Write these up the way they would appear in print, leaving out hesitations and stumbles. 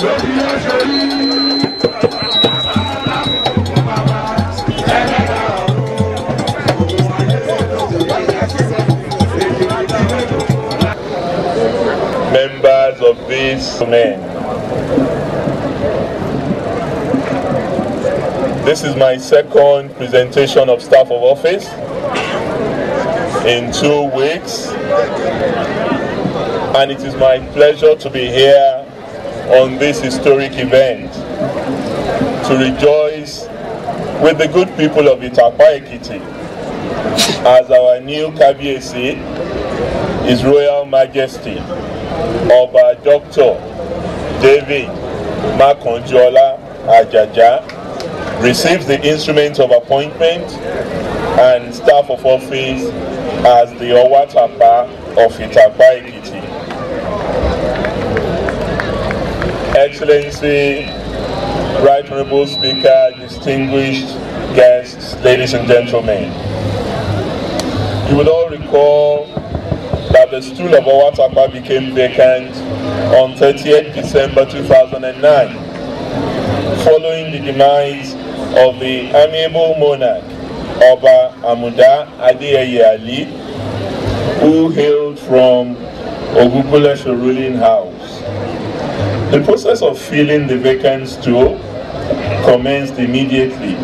Members of this domain. This is my second presentation of staff of office in 2 weeks, and it is my pleasure to be here on this historic event to rejoice with the good people of Itapa-Ekiti as our new Kabiyesi, His Royal Majesty Oba Dr. David Makanjuola Ajaja receives the instrument of appointment and staff of office as the Owatapa of Itapa-Ekiti. Excellency, Right Honorable Speaker, distinguished guests, ladies and gentlemen, you would all recall that the stool of Owatapa became vacant on 30th December 2009, following the demise of the amiable monarch, Oba Amuda Adeyeye Ali, who hailed from Ogugule's ruling house. The process of filling the vacant stool commenced immediately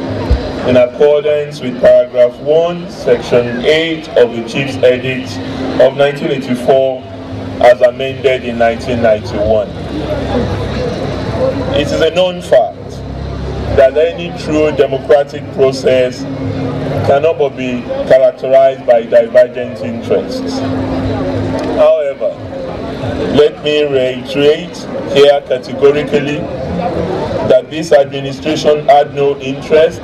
in accordance with paragraph 1, section 8 of the Chief's Edict of 1984 as amended in 1991. It is a known fact that any true democratic process cannot but be characterized by divergent interests. However, let me reiterate here categorically that this administration had no interest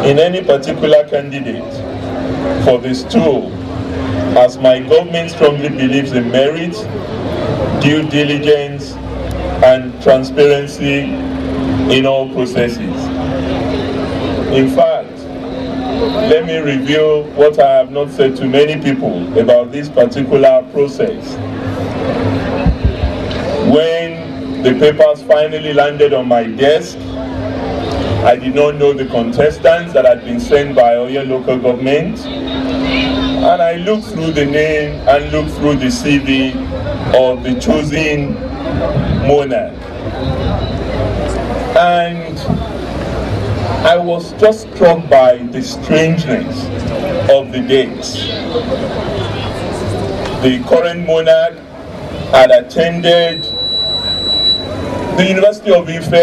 in any particular candidate for this stool, as my government strongly believes in merit, due diligence, and transparency in all processes. In fact, let me reveal what I have not said to many people about this particular process. When the papers finally landed on my desk, I did not know the contestants that had been sent by Oyo local government, and I looked through the name and looked through the CV of the chosen monarch, and I was just struck by the strangeness of the dates. The current monarch had attended the University of Ife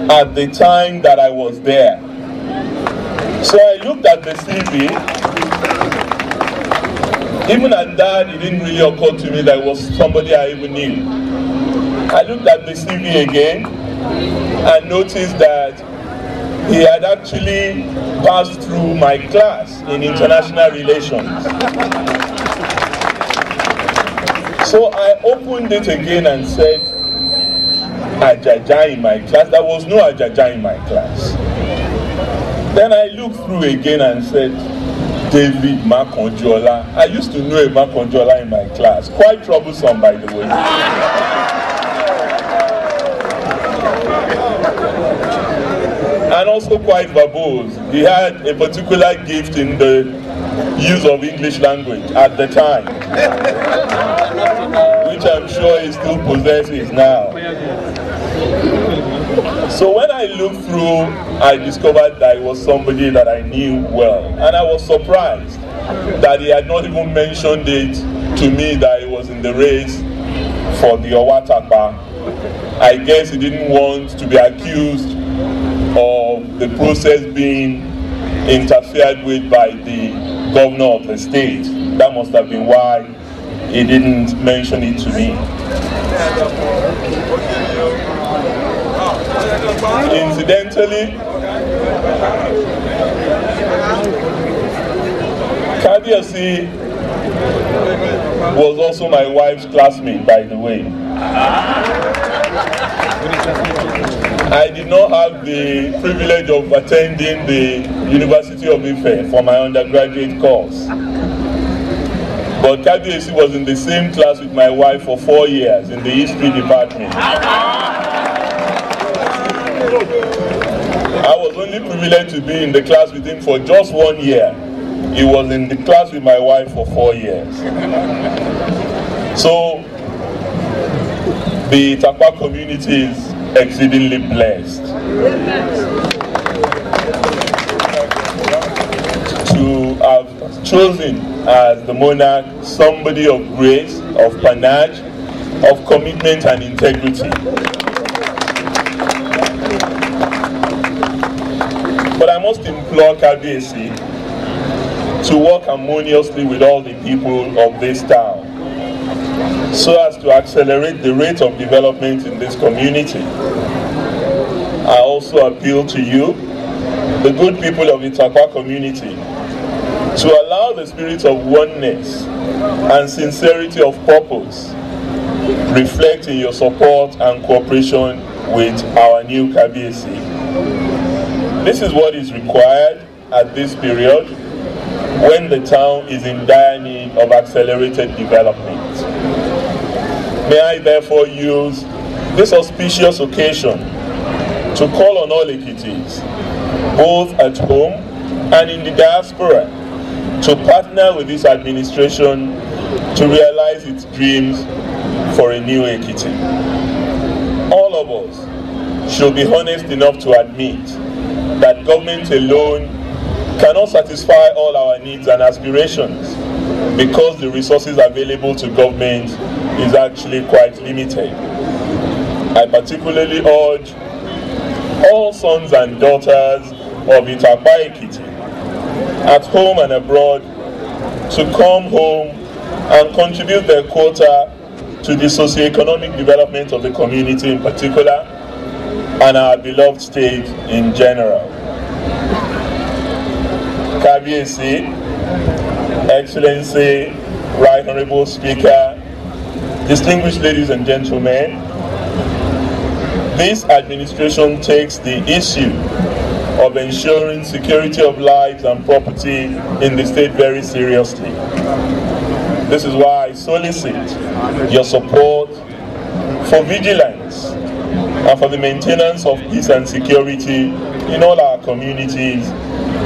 at the time that I was there. So I looked at the CV. Even at that, it didn't really occur to me that it was somebody I even knew. I looked at the CV again and noticed that he had actually passed through my class in international relations. So I opened it again and said, Ajaja in my class. There was no Ajaja in my class. Then I looked through again and said, David Makanjuola. I used to know a Makanjuola in my class. Quite troublesome, by the way. And also quite verbose. He had a particular gift in the use of English language at the time, which I'm sure he still possesses now. So when I looked through, I discovered that it was somebody that I knew well. And I was surprised that he had not even mentioned it to me that he was in the race for the Owatapa. I guess he didn't want to be accused of the process being interfered with by the governor of the state. That must have been why he didn't mention it to me. Incidentally, Kabiyesi was also my wife's classmate, by the way. I did not have the privilege of attending the University of Ife for my undergraduate course. But Kabiyesi was in the same class with my wife for 4 years in the history department. I was only privileged to be in the class with him for just 1 year. He was in the class with my wife for 4 years. So the Itapa community is exceedingly blessed to have chosen as the monarch somebody of grace, of panache, of commitment and integrity. But I must implore Kabiyesi to work harmoniously with all the people of this town so as to accelerate the rate of development in this community. I also appeal to you, the good people of the Itapa community, to allow the spirit of oneness and sincerity of purpose reflect in your support and cooperation with our new Kabiyesi. This is what is required at this period when the town is in dire need of accelerated development. May I therefore use this auspicious occasion to call on all Ekitis, both at home and in the diaspora, to partner with this administration to realize its dreams for a new Ekiti. All of us should be honest enough to admit that government alone cannot satisfy all our needs and aspirations because the resources available to government is actually quite limited. I particularly urge all sons and daughters of Itapa-Ekiti, at home and abroad, to come home and contribute their quota to the socio-economic development of the community in particular and our beloved state in general. Kabiyesi, Excellency, Right Honorable Speaker, distinguished ladies and gentlemen, this administration takes the issue of ensuring security of lives and property in the state very seriously. This is why I solicit your support for vigilance and for the maintenance of peace and security in all our communities,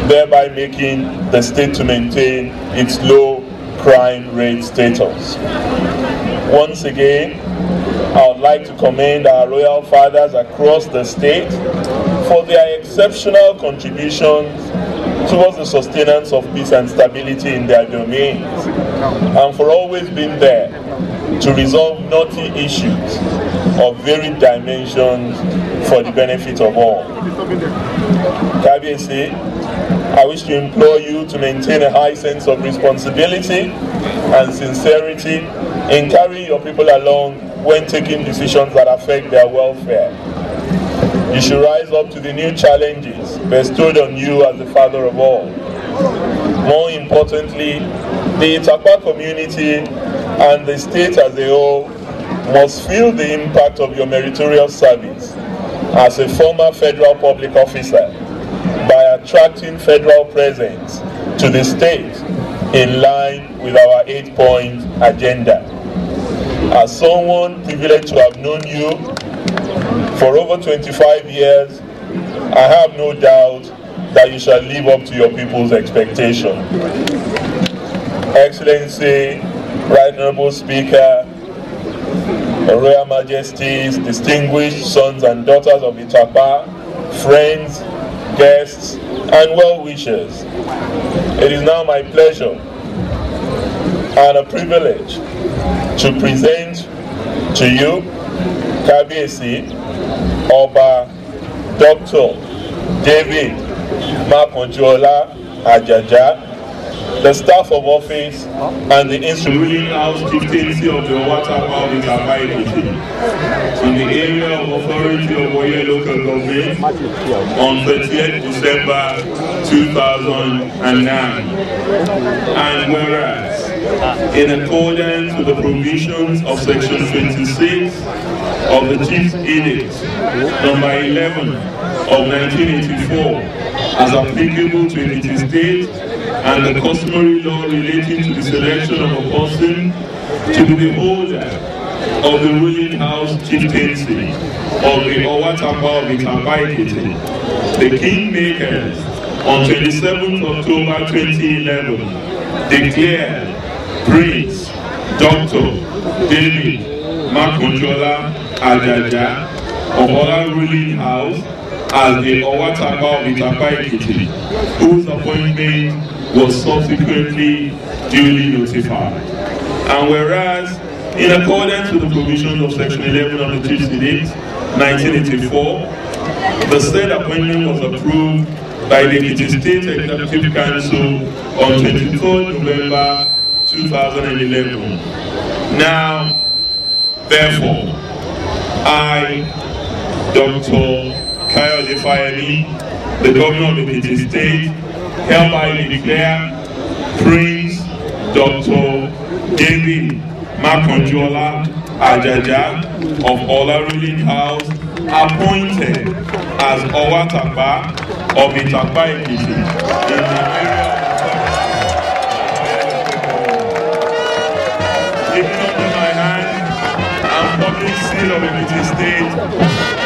thereby making the state to maintain its low crime rate status. Once again, I would like to commend our royal fathers across the state for their exceptional contributions towards the sustenance of peace and stability in their domains, and for always being there to resolve knotty issues of varied dimensions for the benefit of all. Kabiyesi, I wish to implore you to maintain a high sense of responsibility and sincerity in carrying your people along when taking decisions that affect their welfare. You should rise up to the new challenges bestowed on you as the father of all. More importantly, the Itapa community and the state as a whole must feel the impact of your meritorious service as a former federal public officer by attracting federal presence to the state in line with our 8-point agenda. As someone privileged to have known you for over 25 years, I have no doubt that you shall live up to your people's expectation. Excellency, Right Honorable Speaker, Royal Majesties, distinguished sons and daughters of Itapa, friends, guests, and well-wishers, it is now my pleasure and a privilege to present to you Kabiyesi Oba Dr. David Makanjuola Ajaja, the staff of office and the ruling house chieftaincy of the Owatapa of Itapa-Ekiti in the area of authority of Oye local government on 30th December 2009. And whereas, in accordance with the provisions of section 26 of the Chief's Edict number 11 of 1984 as applicable to Ekiti State, and the customary law relating to the selection of a person to be the holder of the ruling house chieftaincy of the Owatapa of Itapa-Ekiti, the kingmakers, on 27th October 2011, declared Prince Dr. David Makonjola Ajaja of Ola ruling house as the Owatapa of Itapa-Ekiti, whose appointment was subsequently duly notified. And whereas, in accordance with the provisions of Section 11 of the Chiefs Edict, 1984, the said appointment was approved by the Ekiti State Executive Council on 23rd November 2011. Now, therefore, I, Dr. the Governor of the Ekiti State, hereby declare Prince Dr. David Makonjola Ajaja of Ola ruling house appointed as Owatapa of Itapa-Ekiti in the area of giving under my hand and public seal of Ekiti State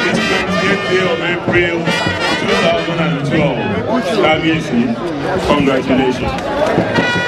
this 28th day of April 2012. Congratulations.